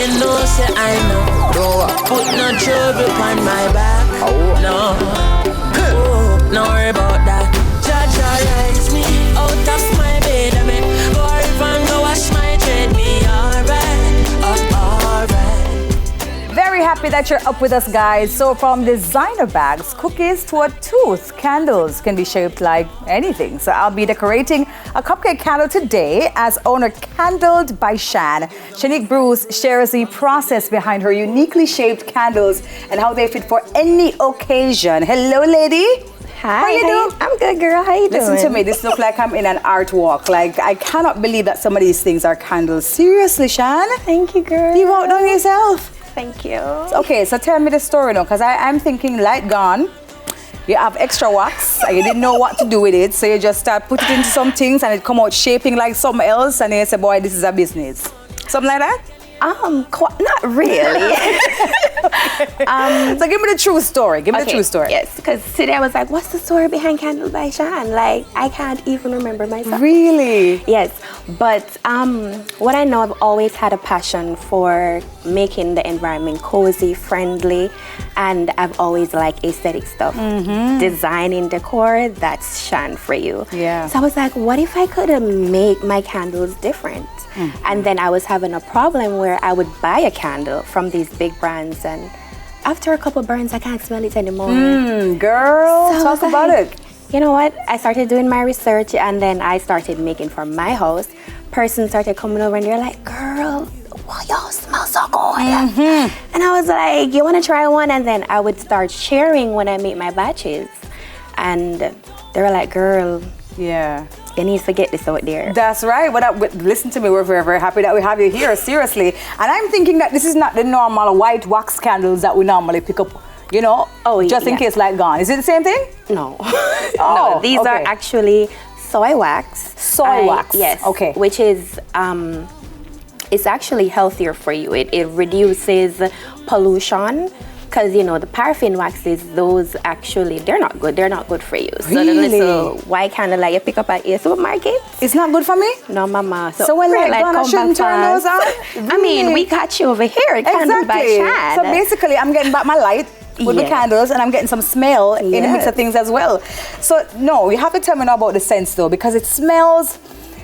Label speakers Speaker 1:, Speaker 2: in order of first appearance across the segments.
Speaker 1: You know, say I know. Put no trouble on my back. No. No worry about that. Jaja rise me out of my bed. I mean, go and go wash my dread. Me alright.
Speaker 2: Very happy that you're up with us, guys. So from designer bags, cookies to a tooth, candles can be shaped like anything. So I'll be decorating a cupcake candle today as owner Candled by Shan. Shanique Bruce shares the process behind her uniquely shaped candles and how they fit for any occasion. Hello, lady.
Speaker 3: Hi.
Speaker 2: How you doing?
Speaker 3: I'm good, girl. How you doing?
Speaker 2: Listen to me. This looks like I'm in an art walk. Like, I cannot believe that some of these things are candles. Seriously, Shan?
Speaker 3: Thank you, girl.
Speaker 2: You've outdone yourself.
Speaker 3: Thank you.
Speaker 2: Okay, so tell me the story now, because I'm thinking light gone. You have extra wax and you didn't know what to do with it, so you just start putting it into some things and it come out shaping like something else, and then you say, boy, this is a business. Something like that?
Speaker 3: Not really.
Speaker 2: So give me the true story. Give me the true story.
Speaker 3: Yes, because today I was like, what's the story behind Candle by Shan? Like, I can't even remember myself.
Speaker 2: Really?
Speaker 3: Yes, but what I know, I've always had a passion for making the environment cozy, friendly, and I've always liked aesthetic stuff. Designing decor, that's Shan for you.
Speaker 2: Yeah.
Speaker 3: So I was like, what if I could make my candles different? And then I was having a problem where I would buy a candle from these big brands, and after a couple burns, I can't smell it anymore.
Speaker 2: Girl,
Speaker 3: So
Speaker 2: talk about it.
Speaker 3: You know what? I started doing my research, and then I started making for my house. Persons started coming over and they're like, girl, wow, y'all smell so good. And I was like, you want to try one? And then I would start sharing when I make my batches. And they were like, girl,
Speaker 2: Yeah.
Speaker 3: you need to get this out there.
Speaker 2: That's right. Listen to me, we're very, very happy that we have you here, seriously. And I'm thinking that this is not the normal white wax candles that we normally pick up, you know, just in case light gone. Is it the same thing?
Speaker 3: No. No, these are actually soy wax.
Speaker 2: Soy wax?
Speaker 3: Yes.
Speaker 2: Okay.
Speaker 3: Which is, it's actually healthier for you. It reduces pollution. Because, you know, the paraffin waxes, those actually, they're not good. They're not good for you. So the little white candle like you pick up at your supermarket.
Speaker 2: It's not good for me?
Speaker 3: No, mama.
Speaker 2: So when light gone, I shouldn't turn those on?
Speaker 3: I mean, we got you over here at Candle by Shan.
Speaker 2: So basically, I'm getting back my light with the candles, and I'm getting some smell in the mix of things as well. So, no, you have to tell me now about the scents, though, because it smells,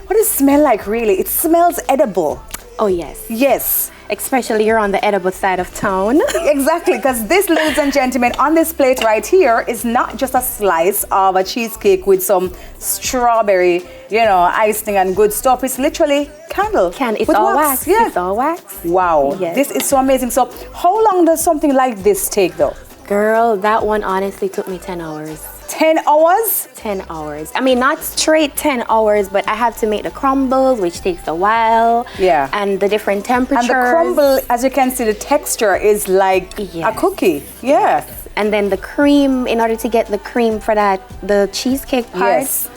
Speaker 2: what does it smell like, really? It smells edible.
Speaker 3: Oh, yes.
Speaker 2: Yes.
Speaker 3: Especially you're on the edible side of town.
Speaker 2: Exactly, because this, ladies and gentlemen, on this plate right here is not just a slice of a cheesecake with some strawberry, you know, icing and good stuff. It's literally candle.
Speaker 3: It's all wax.
Speaker 2: Yeah.
Speaker 3: It's all wax.
Speaker 2: Wow.
Speaker 3: Yes.
Speaker 2: This is so amazing. So how long does something like this take, though?
Speaker 3: Girl, that one honestly took me 10 hours.
Speaker 2: 10 hours?
Speaker 3: 10 hours. I mean, not straight 10 hours, but I have to make the crumbles, which takes a while.
Speaker 2: Yeah.
Speaker 3: And the different temperatures.
Speaker 2: And the crumble, as you can see, the texture is like a cookie. Yeah.
Speaker 3: Yes. And then the cream, in order to get the cream for the cheesecake part.
Speaker 2: Yes.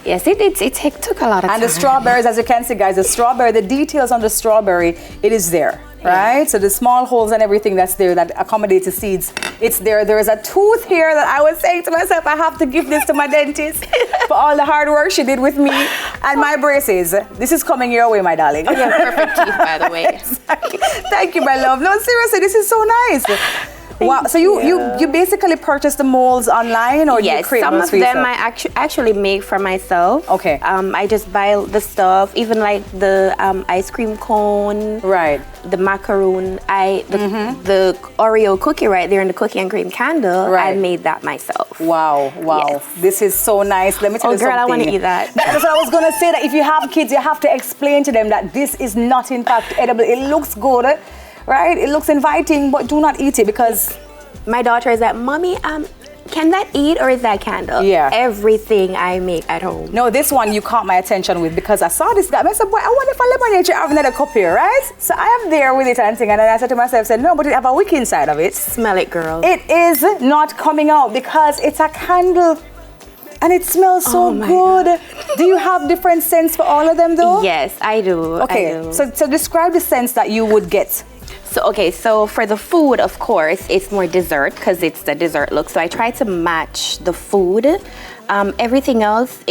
Speaker 3: Yes, it took a lot of time.
Speaker 2: And the strawberries, as you can see, guys, the details on the strawberry, it is there, right? Yeah. So the small holes and everything that's there that accommodates the seeds, it's there. There is a tooth here that I was saying to myself, I have to give this to my dentist for all the hard work she did with me and my braces. This is coming your way, my darling.
Speaker 3: You have perfect teeth, by the way.
Speaker 2: Exactly. Thank you, my love. No, seriously, this is so nice. Wow, so you basically purchase the molds online, or do you create
Speaker 3: some
Speaker 2: those
Speaker 3: of
Speaker 2: for
Speaker 3: them
Speaker 2: yourself?
Speaker 3: I actually make for myself.
Speaker 2: Okay.
Speaker 3: I just buy the stuff, even like the ice cream cone.
Speaker 2: Right.
Speaker 3: The macaroon, the Oreo cookie right there in the cookie and cream candle. Right. I made that myself.
Speaker 2: Wow.
Speaker 3: Yes.
Speaker 2: This is so nice. Let me tell you something.
Speaker 3: Oh, girl, I want to eat that.
Speaker 2: That's what I was gonna say. That if you have kids, you have to explain to them that this is not in fact edible. It looks good. Right? It looks inviting, but do not eat it, because
Speaker 3: my daughter is like, Mommy, can that eat, or is that candle?
Speaker 2: Yeah.
Speaker 3: Everything I make at home.
Speaker 2: No, this one you caught my attention with, because I saw this guy. I said, boy, I wonder if a lemonade you have another cup here, right? So I am there with it and thing, and then I said to myself, no, but it have a wick inside of it.
Speaker 3: Smell it, girl.
Speaker 2: It is not coming out because it's a candle. And it smells so good. God. Do you have different scents for all of them, though?
Speaker 3: Yes, I do.
Speaker 2: Okay,
Speaker 3: I do.
Speaker 2: So describe the scents that you would get.
Speaker 3: So for the food, of course, it's more dessert, because it's the dessert look. So I try to match the food. Everything else,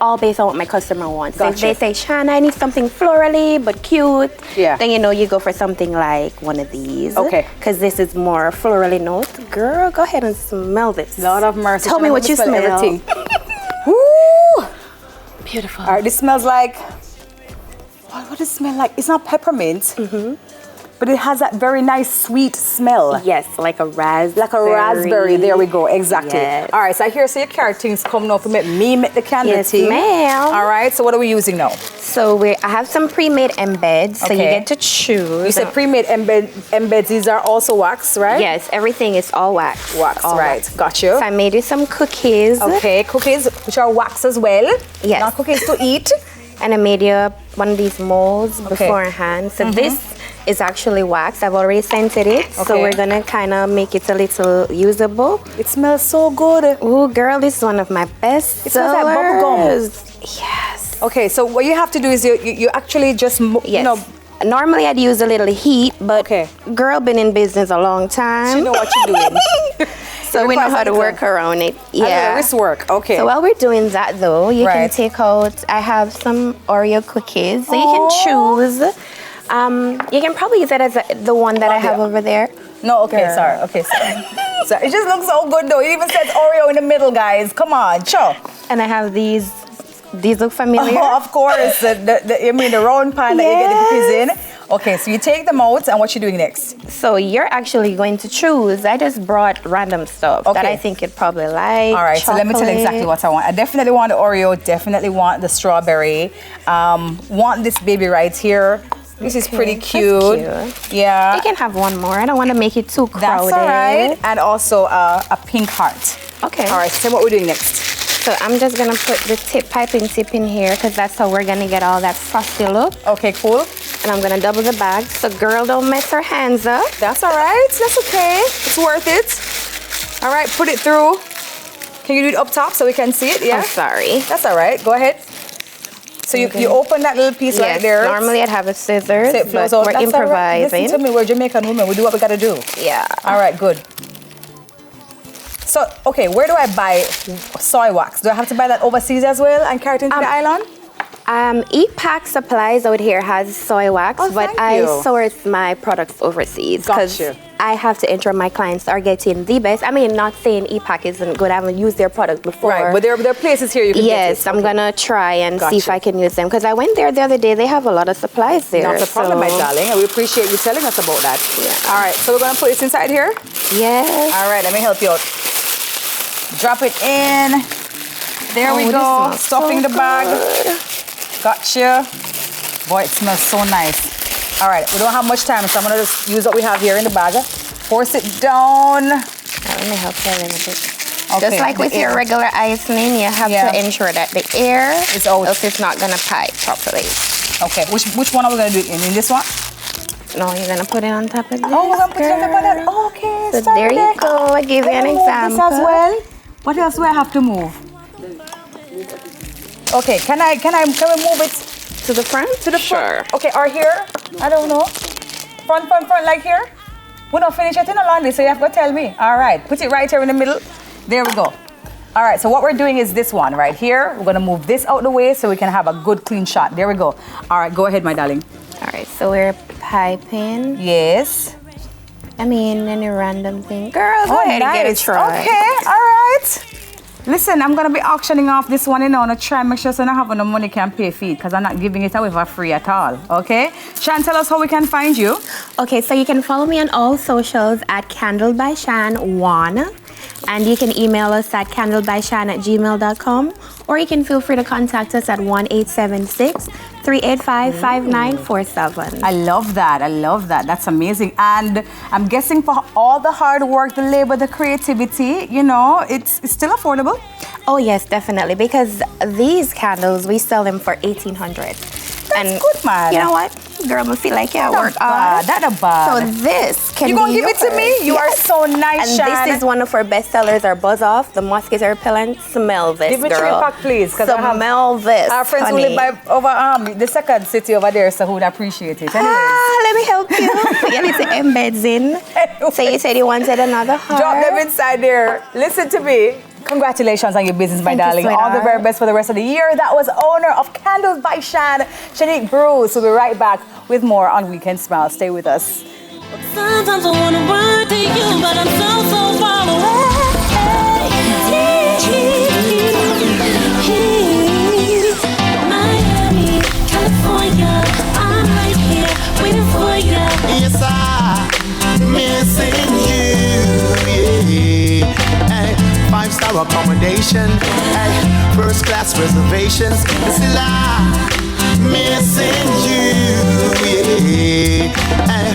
Speaker 3: all based on what my customer wants. So if
Speaker 2: Gotcha.
Speaker 3: they say, Shan, I need something florally but cute, then you know you go for something like one of these.
Speaker 2: Okay.
Speaker 3: Because this is more florally note. Girl, go ahead and smell this.
Speaker 2: Lord of mercy.
Speaker 3: Tell me what you smell.
Speaker 2: Everything. Woo!
Speaker 3: Beautiful.
Speaker 2: All right, this smells like, what does it smell like? It's not peppermint, but it has that very nice sweet smell.
Speaker 3: Yes, like a raspberry.
Speaker 2: Like a raspberry, there we go, exactly.
Speaker 3: Yes.
Speaker 2: All right, so I hear so your carrot things coming off to make me make the candle
Speaker 3: Yes,
Speaker 2: tea.
Speaker 3: ma'am.
Speaker 2: All right, so what are we using now?
Speaker 3: So I have some pre-made embeds, so you
Speaker 2: Okay.
Speaker 3: get to choose.
Speaker 2: You said pre-made embeds, these are also wax, right?
Speaker 3: Yes, everything is all wax.
Speaker 2: Wax,
Speaker 3: all
Speaker 2: right.
Speaker 3: wax.
Speaker 2: Got you.
Speaker 3: So I made you some cookies.
Speaker 2: Okay, cookies, which are wax as well.
Speaker 3: Yes.
Speaker 2: Not cookies to eat.
Speaker 3: And I made you one of these molds beforehand. So this is actually wax. I've already scented it. So
Speaker 2: Okay.
Speaker 3: we're gonna kind of make it a little usable.
Speaker 2: It smells so good.
Speaker 3: Ooh, girl, this is one of my best
Speaker 2: It smells like bubble gum.
Speaker 3: Yes.
Speaker 2: Okay, so what you have to do is you actually just,
Speaker 3: Yes.
Speaker 2: you know,
Speaker 3: Normally I'd use a little heat, but
Speaker 2: Okay.
Speaker 3: girl been in business a long time.
Speaker 2: you know what you're doing.
Speaker 3: So we know how to work around it. Yeah.
Speaker 2: Wrist work, okay.
Speaker 3: So while we're doing that though, you can
Speaker 2: Right.
Speaker 3: take out, I have some Oreo cookies. So you can
Speaker 2: Aw.
Speaker 3: choose. You can probably use it as the one that I have over there.
Speaker 2: No, okay,
Speaker 3: Girl.
Speaker 2: sorry. Okay, sorry. So it just looks so good though. It even says Oreo in the middle, guys. Come on, sure.
Speaker 3: And I have these look familiar.
Speaker 2: Oh, of course. You mean the round pan that you get the cookies in. Okay, so you take them out, and what you doing next?
Speaker 3: So you're actually going to choose. I just brought random stuff that
Speaker 2: Okay.
Speaker 3: I think you'd probably like.
Speaker 2: All right, so let me tell you exactly what I want. I definitely want the Oreo, definitely want the strawberry. Want this baby right here. This is pretty
Speaker 3: that's
Speaker 2: cute. Yeah.
Speaker 3: You can have one more. I don't want to make it too crowded.
Speaker 2: That's all right. And also a pink heart.
Speaker 3: Okay.
Speaker 2: All right, so what we're doing next?
Speaker 3: So I'm just gonna put the piping tip in here because that's how we're gonna get all that frosty look.
Speaker 2: Okay, cool.
Speaker 3: And I'm gonna double the bag. So girl, don't mess her hands up.
Speaker 2: That's all right. That's okay. It's worth it. All right, put it through. Can you do it up top so we can see it? Yeah.
Speaker 3: I'm sorry.
Speaker 2: That's all right. Go ahead. So you open that little piece right
Speaker 3: Yes,
Speaker 2: there.
Speaker 3: normally I'd have a scissors,
Speaker 2: So it flows
Speaker 3: but
Speaker 2: out.
Speaker 3: we're
Speaker 2: That's all right.
Speaker 3: improvising.
Speaker 2: Listen to me. We're Jamaican women. We do what we gotta do.
Speaker 3: Yeah.
Speaker 2: All right. Good. So, okay, where do I buy soy wax? Do I have to buy that overseas as well and carry it into the island?
Speaker 3: E-Pack Supplies out here has soy wax,
Speaker 2: Oh,
Speaker 3: but
Speaker 2: thank
Speaker 3: I
Speaker 2: you.
Speaker 3: source my products overseas because
Speaker 2: Gotcha.
Speaker 3: I have to ensure my clients are getting the best. I mean, not saying E-Pack isn't good. I haven't used their product before.
Speaker 2: Right, but there are places here you can get
Speaker 3: Yes,
Speaker 2: it.
Speaker 3: I'm gonna try and see if
Speaker 2: Gotcha.
Speaker 3: I can use them because I went there the other day. They have a lot of supplies there.
Speaker 2: Not a problem, my
Speaker 3: so-
Speaker 2: darling, and we appreciate you telling us about that.
Speaker 3: Yeah.
Speaker 2: All right, so we're gonna put this inside here.
Speaker 3: Yes.
Speaker 2: All right, let me help you out. Drop it in. There we
Speaker 3: Oh, this
Speaker 2: go.
Speaker 3: smells
Speaker 2: Stuffing
Speaker 3: so
Speaker 2: the bag.
Speaker 3: good.
Speaker 2: Gotcha. Boy, it smells so nice. All right, we don't have much time, so I'm gonna just use what we have here in the bag. Force it down.
Speaker 3: Let me help you a little bit.
Speaker 2: Okay,
Speaker 3: Just like
Speaker 2: the
Speaker 3: with your
Speaker 2: air.
Speaker 3: regular icing, you have
Speaker 2: Yeah.
Speaker 3: to ensure that the air
Speaker 2: It's out.
Speaker 3: else it's not gonna pipe properly.
Speaker 2: Okay, which one are we gonna do it in? In this one?
Speaker 3: No, you're gonna put it on top of this.
Speaker 2: Oh, we're gonna put it on top of that.
Speaker 3: girl.
Speaker 2: Okay,
Speaker 3: So
Speaker 2: sorry.
Speaker 3: there you go. I gave you
Speaker 2: Let
Speaker 3: an
Speaker 2: me move
Speaker 3: example.
Speaker 2: this as well. What else do I have to move? Okay, can we move it
Speaker 3: To the front?
Speaker 2: to the front? Okay, or here? I don't know. Front, like here? We don't finish it in a laundry, so you have to tell me. All right, put it right here in the middle. There we go. All right, so what we're doing is this one right here. We're gonna move this out the way so we can have a good clean shot. There we go. All right, go ahead, my darling.
Speaker 3: All right, so we're piping.
Speaker 2: Yes.
Speaker 3: I mean, any random thing. Girl, go ahead and get a try.
Speaker 2: Okay, all right. Listen, I'm gonna be auctioning off this one, to try and make sure so I don't have no money can pay fee because I'm not giving it away for free at all. Okay? Shan, tell us how we can find you.
Speaker 3: Okay, so you can follow me on all socials at candledbyshan1. And you can email us at candledbyshan@gmail.com, or you can feel free to contact us at 1-876-385-5947.
Speaker 2: I love that. That's amazing. And I'm guessing for all the hard work, the labor, the creativity, it's still affordable.
Speaker 3: Oh yes, definitely, because these candles, we sell them for $1,800.
Speaker 2: That's good, man.
Speaker 3: You know what? Girl, I feel like I work hard.
Speaker 2: That's a bad.
Speaker 3: So this can
Speaker 2: You
Speaker 3: be
Speaker 2: gonna give it to me?
Speaker 3: yours.
Speaker 2: You are
Speaker 3: Yes.
Speaker 2: so nice,
Speaker 3: And
Speaker 2: Shan.
Speaker 3: this is one of our best sellers, our Buzz Off, the mosquito repellent. Smell this,
Speaker 2: Give it to me
Speaker 3: girl.
Speaker 2: back, please, 'cause I have
Speaker 3: Smell this,
Speaker 2: Our friends
Speaker 3: honey.
Speaker 2: who live by over the second city over there, so who would appreciate it. Anyways.
Speaker 3: Let me help you. Put your little embeds in. So you said you wanted another heart.
Speaker 2: Drop them inside there. Listen to me. Congratulations on your business, my
Speaker 3: Thank you,
Speaker 2: darling. All the
Speaker 3: sweetheart.
Speaker 2: very best for the rest of the year. That was owner of Candles by Shan, Shanique Bruce. We'll be right back with more on Weekend Smile. Stay with us.
Speaker 1: Sometimes I wanna run to you, but I'm so far away. Miami, California, I'm right here waiting for you.
Speaker 4: Yes, I'm missing you. Yeah. Hey, 5-star accommodation. Hey, first class reservations. Still I'm missing you. Yeah. Hey,